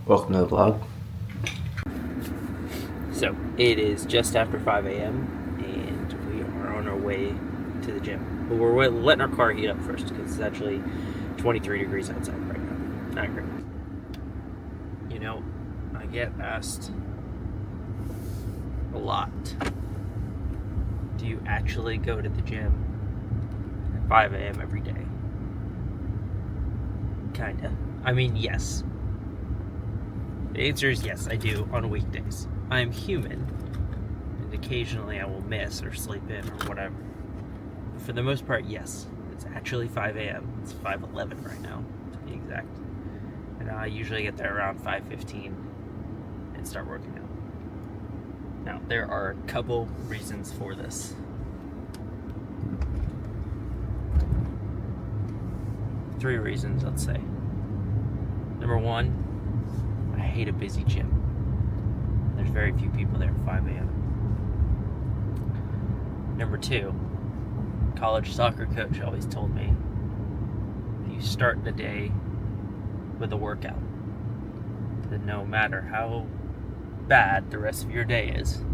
Welcome to the vlog. So it is just after 5 a.m. and we are on our way to the gym. But we're letting our car heat up first because it's actually 23 degrees outside right now. Not great. You know, I get asked a lot, do you actually go to the gym at 5 a.m. every day? Kinda. I mean, yes. The answer is yes, I do on weekdays. I'm human, and occasionally I will miss or sleep in or whatever. But for the most part, yes. It's actually 5 a.m. It's 5:11 right now, to be exact. And I usually get there around 5:15 and start working out. Now, there are a couple reasons for this. Three reasons, let's say. Number one, I hate a busy gym. There's very few people there at 5 a.m. Number two, college soccer coach always told me, if you start the day with a workout, then no matter how bad the rest of your day is,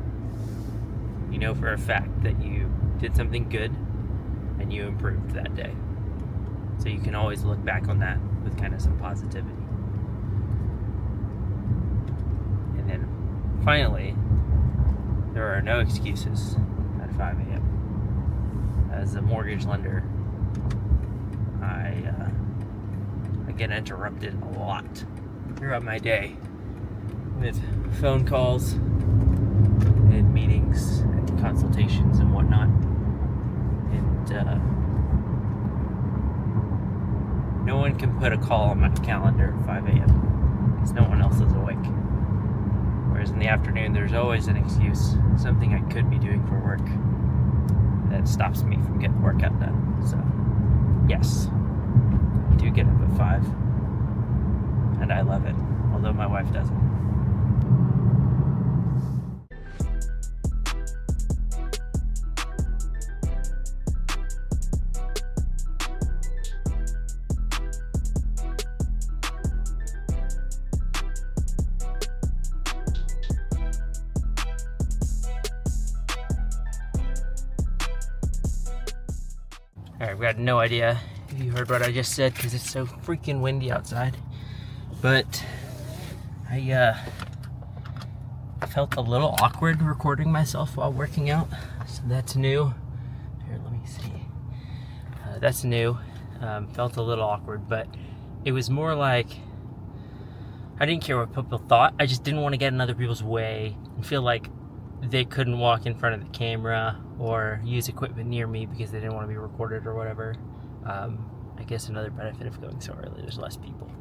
you know for a fact that you did something good and you improved that day. So you can always look back on that with kind of some positivity. And then finally, there are no excuses at 5 a.m. As a mortgage lender, I get interrupted a lot throughout my day with phone calls and meetings and consultations and whatnot. And no one can put a call on my calendar at 5 a.m. because no one else is awake. Whereas in the afternoon, there's always an excuse, something I could be doing for work that stops me from getting workout done. So, yes, I do get up at 5, and I love it, although my wife doesn't. Alright, we had no idea if you heard what I just said because it's so freaking windy outside. But I felt a little awkward recording myself while working out. So that's new. Here, let me see. That's new. Felt a little awkward, but it was more like I didn't care what people thought. I just didn't want to get in other people's way and feel like they couldn't walk in front of the camera or use equipment near me because they didn't want to be recorded or whatever. I guess another benefit of going so early, there's less people.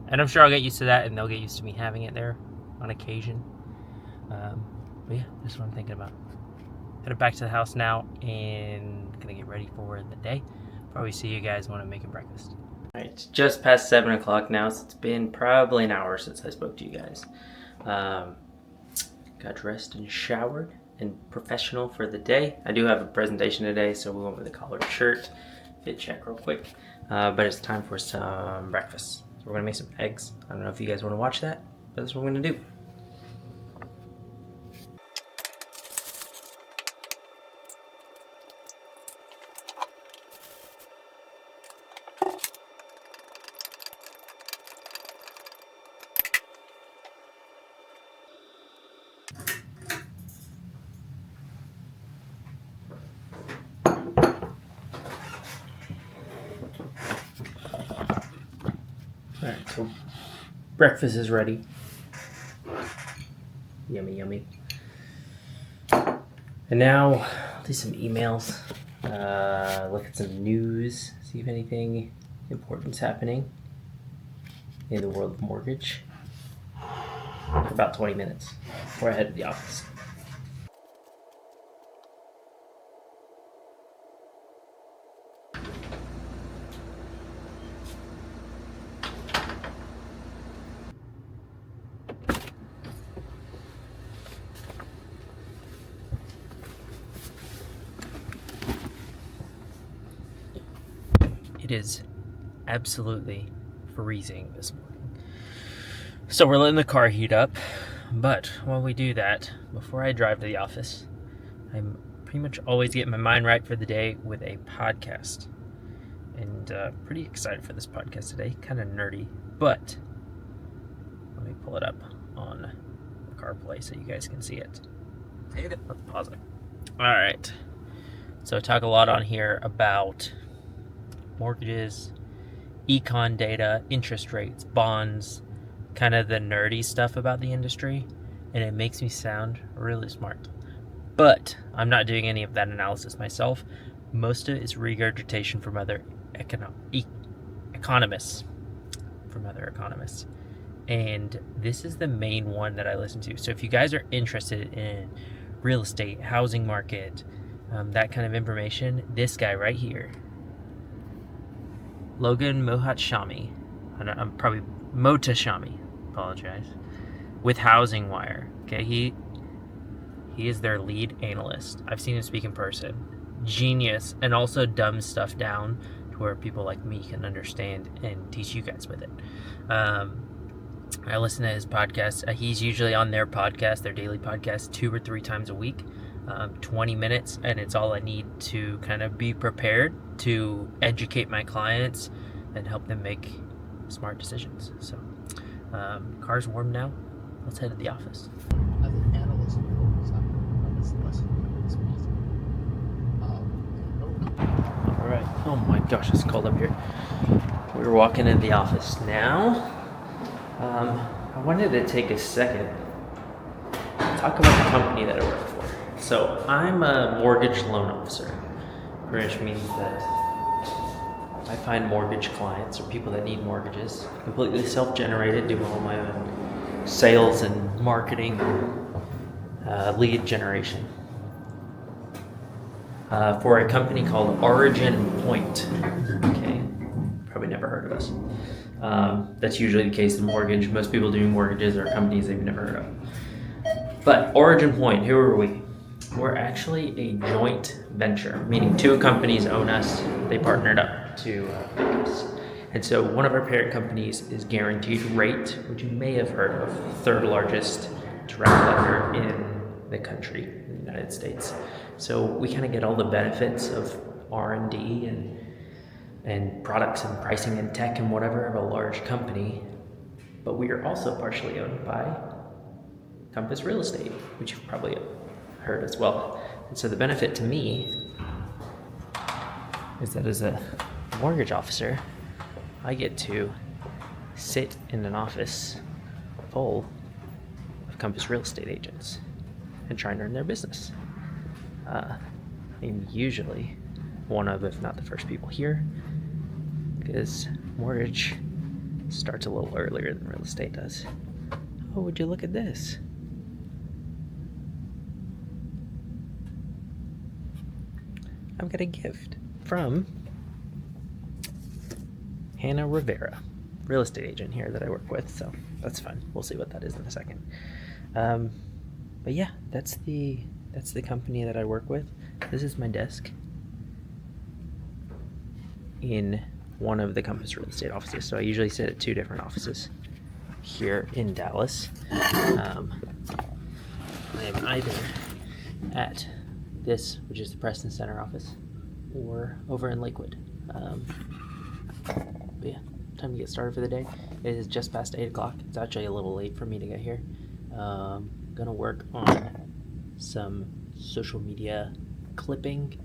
And I'm sure I'll get used to that and they'll get used to me having it there on occasion. But yeah, that's what I'm thinking about. Headed back to the house now and gonna get ready for the day. Probably see you guys when I'm making breakfast. Alright, it's just past 7 o'clock now, so it's been probably an hour since I spoke to you guys. Got dressed and showered and professional for the day. I do have a presentation today, so we went with a collared shirt. Fit check real quick. But it's time for some breakfast. So we're gonna make some eggs. I don't know if you guys wanna watch that, but that's what we're gonna do. Alright, so breakfast is ready. Yummy, yummy. And now, I'll do some emails, look at some news, see if anything important's happening in the world of mortgage for about 20 minutes before I head to the office. It is absolutely freezing this morning. So we're letting the car heat up, but while we do that, before I drive to the office, I'm pretty much always getting my mind right for the day with a podcast. And pretty excited for this podcast today, kind of nerdy, but let me pull it up on the CarPlay so you guys can see it. Let's pause it. All right. So I talk a lot on here about mortgages, econ data, interest rates, bonds, kind of the nerdy stuff about the industry, and it makes me sound really smart. But I'm not doing any of that analysis myself. Most of it is regurgitation from other economists. And this is the main one that I listen to. So if you guys are interested in real estate, housing market, that kind of information, this guy right here, Logan Mohatshami, I'm probably Motashami, apologize, with Housing Wire. Okay, he is their lead analyst. I've seen him speak in person. Genius, and also dumbs stuff down to where people like me can understand and teach you guys with it. I listen to his podcast. He's usually on their podcast, their daily podcast, 2 or 3 times a week, 20 minutes, and it's all I need to kind of be prepared to educate my clients and help them make smart decisions. So, car's warm now. Let's head to the office. As an analyst, you focus on this lesson as possible. All right. Oh my gosh, it's cold up here. We're walking in the office now. I wanted to take a second to talk about the company that I work for. So I'm a mortgage loan officer, which means that I find mortgage clients or people that need mortgages, completely self-generated, doing all my own sales and marketing, lead generation, for a company called Origin Point. Okay, probably never heard of us. That's usually the case in mortgage. Most people doing mortgages are companies they've never heard of. But Origin Point, who are we? We're actually a joint venture, meaning 2 companies own us. They partnered up to pick us. And so one of our parent companies is Guaranteed Rate, which you may have heard of, 3rd largest direct lender in the country, in the United States. So we kind of get all the benefits of R&D and products and pricing and tech and whatever of a large company. But we are also partially owned by Compass Real Estate, which you've probably heard as well. And so the benefit to me is that as a mortgage officer, I get to sit in an office full of Compass Real Estate agents and try and earn their business. I'm usually one of, if not the first people here, because mortgage starts a little earlier than real estate does. Oh, would you look at this? I've got a gift from Hannah Rivera, real estate agent here that I work with, so that's fun. We'll see what that is in a second. But yeah, that's the company that I work with. This is my desk in one of the Compass Real Estate offices. So I usually sit at 2 different offices here in Dallas. I am either at this, which is the Preston Center office, or over in Lakewood. But yeah, time to get started for the day. It is just past 8 o'clock. It's actually a little late for me to get here. Gonna work on some social media clipping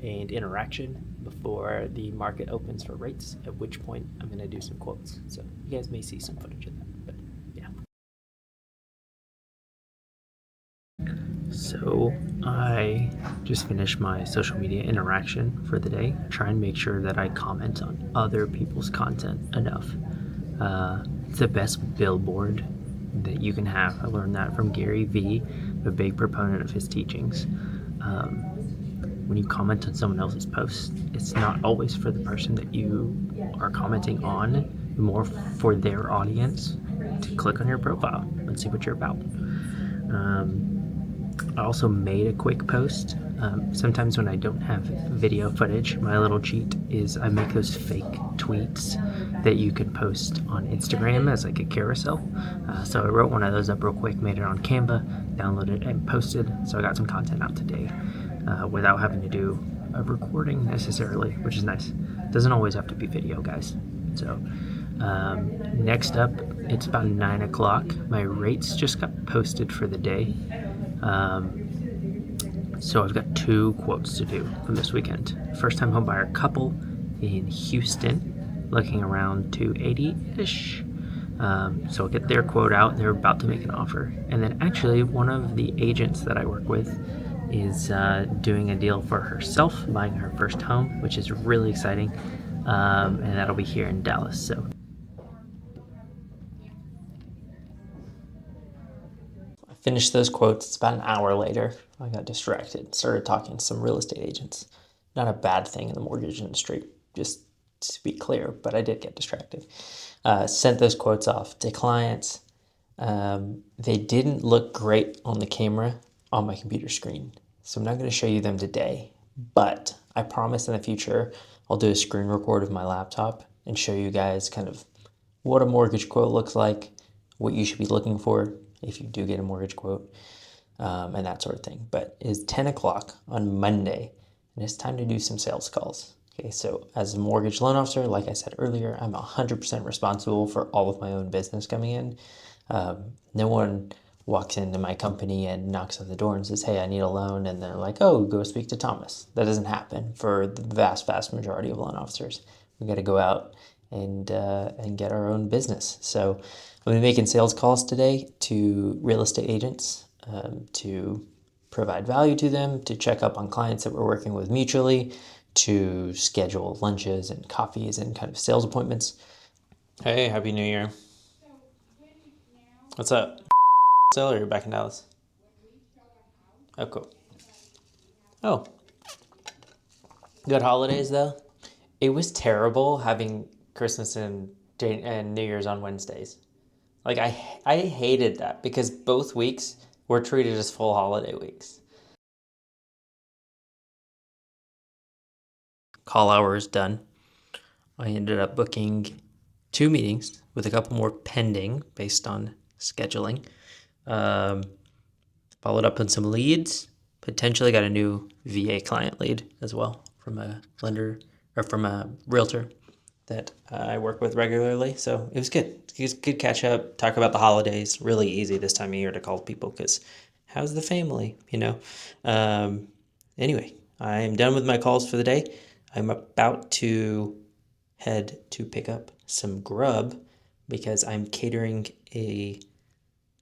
and interaction before the market opens for rates, at which point I'm gonna do some quotes. So you guys may see some footage of that, but yeah. So I just finished my social media interaction for the day. Try and make sure that I comment on other people's content enough. It's the best billboard that you can have. I learned that from Gary Vee, a big proponent of his teachings. When you comment on someone else's post, it's not always for the person that you are commenting on, more for their audience to click on your profile and see what you're about. I also made a quick post. Sometimes when I don't have video footage, my little cheat is I make those fake tweets that you can post on Instagram as like a carousel. So I wrote one of those up real quick, made it on Canva, downloaded and posted. So I got some content out today without having to do a recording necessarily, which is nice. Doesn't always have to be video, guys. So next up, it's about 9 o'clock. My rates just got posted for the day. So I've got 2 quotes to do from this weekend. First time home buyer couple in Houston, looking around 280-ish. So I'll get their quote out. They're about to make an offer. And then actually one of the agents that I work with is doing a deal for herself, buying her first home, which is really exciting. And that'll be here in Dallas. So I finished those quotes. It's about an hour later. I got distracted, started talking to some real estate agents. Not a bad thing in the mortgage industry, just to be clear, but I did get distracted. Sent those quotes off to clients. They didn't look great on the camera on my computer screen, so I'm not going to show you them today, but I promise in the future I'll do a screen record of my laptop and show you guys kind of what a mortgage quote looks like, what you should be looking for if you do get a mortgage quote, and that sort of thing. But it is 10 o'clock on Monday, and it's time to do some sales calls. Okay, so as a mortgage loan officer, like I said earlier, I'm 100% responsible for all of my own business coming in. No one walks into my company and knocks on the door and says, hey, I need a loan, and they're like, oh, go speak to Thomas. That doesn't happen for the vast majority of loan officers. We got to go out and get our own business. So I'm going to be making sales calls today to real estate agents to provide value to them, to check up on clients that we're working with mutually, to schedule lunches and coffees and kind of sales appointments. Hey, Happy New Year. What's up? Still, or you're back in Dallas? Oh, cool. Oh, good holidays though. It was terrible having Christmas and New Year's on Wednesdays. Like I hated that because both weeks were treated as full holiday weeks. Call hours done. I ended up booking 2 meetings with a couple more pending based on scheduling. Followed up on some leads. Potentially got a new VA client lead as well from a lender or from a realtor that I work with regularly. So it was good. It was good catch up, talk about the holidays. Really easy this time of year to call people because how's the family, you know? Anyway, I'm done with my calls for the day. I'm about to head to pick up some grub because I'm catering a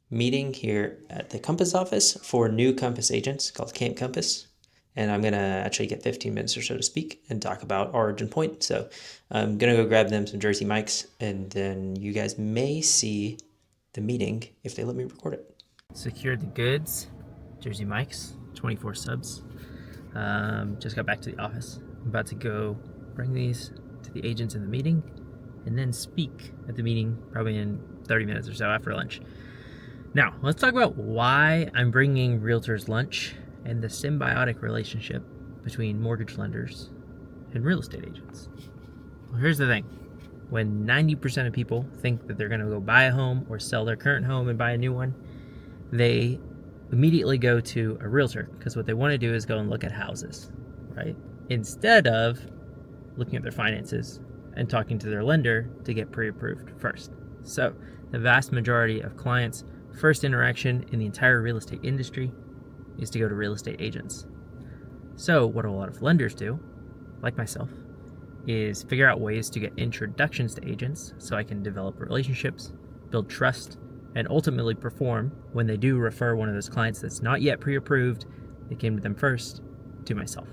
meeting here at the Compass office for new Compass agents called Camp Compass. And I'm going to actually get 15 minutes or so to speak and talk about Origin Point. So I'm going to go grab them some Jersey mics, and then you guys may see the meeting if they let me record it. Secured the goods, Jersey mics, 24 subs. Just got back to the office. I'm about to go bring these to the agents in the meeting and then speak at the meeting probably in 30 minutes or so after lunch. Now, let's talk about why I'm bringing realtors lunch and the symbiotic relationship between mortgage lenders and real estate agents. Well, here's the thing. When 90% of people think that they're going to go buy a home or sell their current home and buy a new one, they immediately go to a realtor because what they want to do is go and look at houses, right? Instead of looking at their finances and talking to their lender to get pre-approved first. So the vast majority of clients' first interaction in the entire real estate industry is to go to real estate agents. So what a lot of lenders do, like myself, is figure out ways to get introductions to agents so I can develop relationships, build trust, and ultimately perform when they do refer one of those clients that's not yet pre-approved, they came to them first, to myself.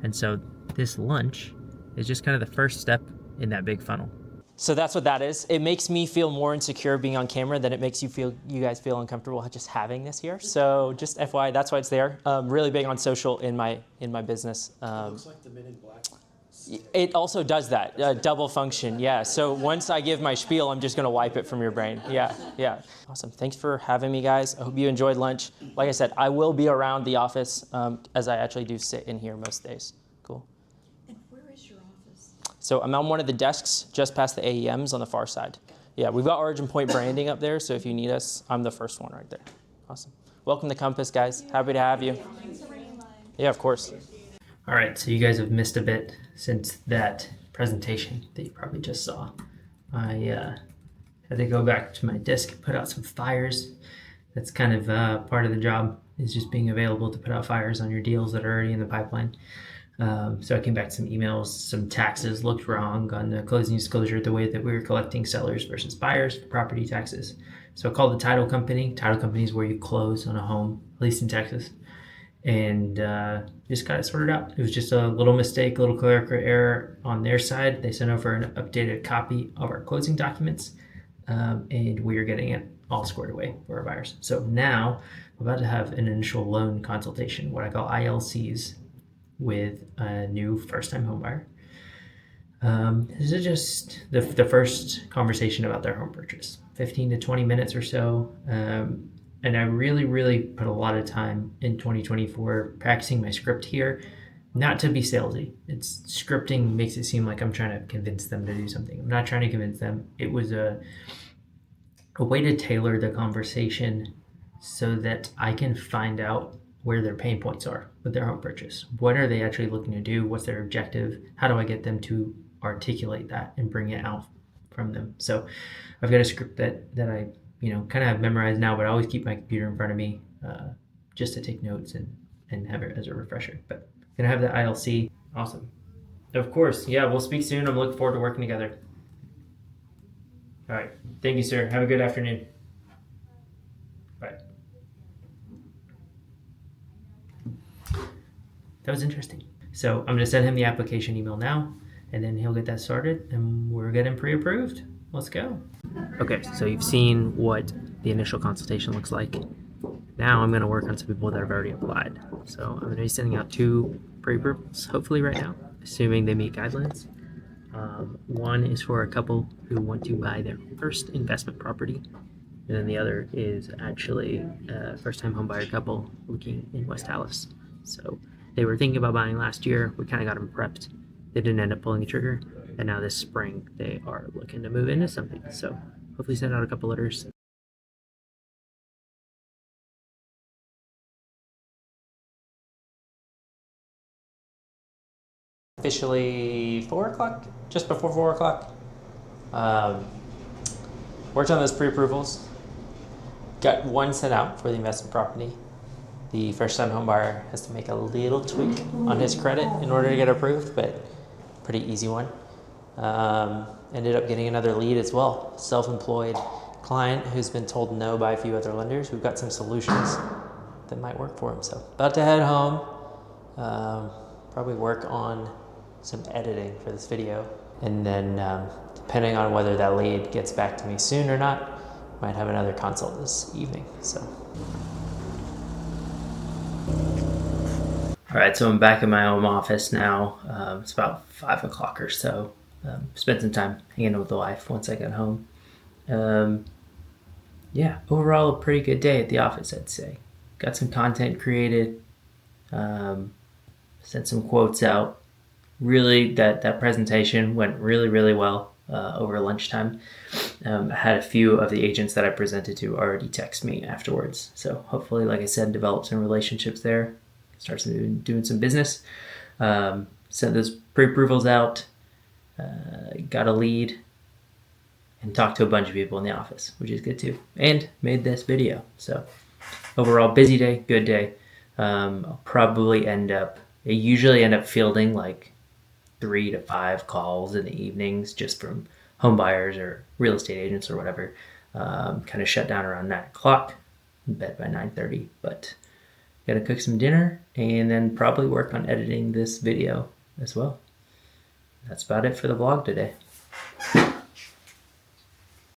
And so this lunch is just kind of the first step in that big funnel. So that's what that is. It makes me feel more insecure being on camera than it makes you guys feel uncomfortable just having this here. So just FYI, that's why it's there. Really big on social in my business. It looks like the Men in Black It also does that, double function, yeah. So once I give my spiel, I'm just gonna wipe it from your brain. Yeah, yeah. Awesome, thanks for having me, guys. I hope you enjoyed lunch. Like I said, I will be around the office as I actually do sit in here most days. Cool. And where is your office? So I'm on one of the desks just past the AEMs on the far side. Yeah, we've got Origin Point branding up there, so if you need us, I'm the first one right there. Awesome. Welcome to Compass, guys. Happy to have you. Yeah, of course. All right, so you guys have missed a bit since that presentation that you probably just saw. I had to go back to my desk, put out some fires. That's kind of part of the job, is just being available to put out fires on your deals that are already in the pipeline. So I came back to some emails, some taxes looked wrong on the closing disclosure, the way that we were collecting sellers versus buyers for property taxes. So I called the title company. Title company is where you close on a home, at least in Texas. And just got it sorted out. It was just a little mistake, a little clerical error on their side. They sent over an updated copy of our closing documents, and we are getting it all squared away for our buyers. So now I'm about to have an initial loan consultation, what I call ILCs, with a new first-time homebuyer. This is just the first conversation about their home purchase, 15 to 20 minutes or so. And I really put a lot of time in 2024 practicing my script here, not to be salesy. It's scripting makes it seem like I'm trying to convince them to do something. I'm not trying to convince them. It was a way to tailor the conversation so that I can find out where their pain points are with their home purchase. What are they actually looking to do? What's their objective? How do I get them to articulate that and bring it out from them? So I've got a script that I kind of have memorized now, but I always keep my computer in front of me just to take notes and have it as a refresher. But I'm gonna have the ILC. Awesome. Of course, yeah, we'll speak soon. I'm looking forward to working together. All right, thank you, sir. Have a good afternoon. Bye. That was interesting. So I'm gonna send him the application email now, and then he'll get that started, and we're getting pre-approved. Let's go. Okay, so you've seen what the initial consultation looks like. Now I'm going to work on some people that have already applied. So I'm going to be sending out 2 pre-approvals, hopefully right now, assuming they meet guidelines. One is for a couple who want to buy their first investment property, and then the other is actually a first-time homebuyer couple looking in West Dallas. So they were thinking about buying last year. We kind of got them prepped. They didn't end up pulling the trigger. And now this spring, they are looking to move into something. So hopefully send out a couple letters. Officially 4 o'clock, just before 4 o'clock. Worked on those pre-approvals. Got one sent out for the investment property. The first-time homebuyer has to make a little tweak on his credit in order to get approved, but pretty easy one. Ended up getting another lead as well, self-employed client who's been told no by a few other lenders. We've got some solutions that might work for him. So about to head home, probably work on some editing for this video, and then depending on whether that lead gets back to me soon or not, might have another consult this evening. So. All right, so I'm back in my home office now. It's about 5 o'clock or so. Spent some time hanging out with the wife once I got home. Yeah, overall a pretty good day at the office, I'd say. Got some content created, sent some quotes out. Really, that presentation went really well over lunchtime. I had a few of the agents that I presented to already text me afterwards. So hopefully, like I said, develop some relationships there. Start doing some business. Sent those pre-approvals out. Got a lead and talked to a bunch of people in the office, which is good too, and made this video. So overall, busy day, good day. I'll probably I usually end up fielding like 3 to 5 calls in the evenings just from home buyers or real estate agents or whatever. Kind of shut down around 9 o'clock, in bed by 9:30, but gotta cook some dinner and then probably work on editing this video as well. That's about it for the vlog today.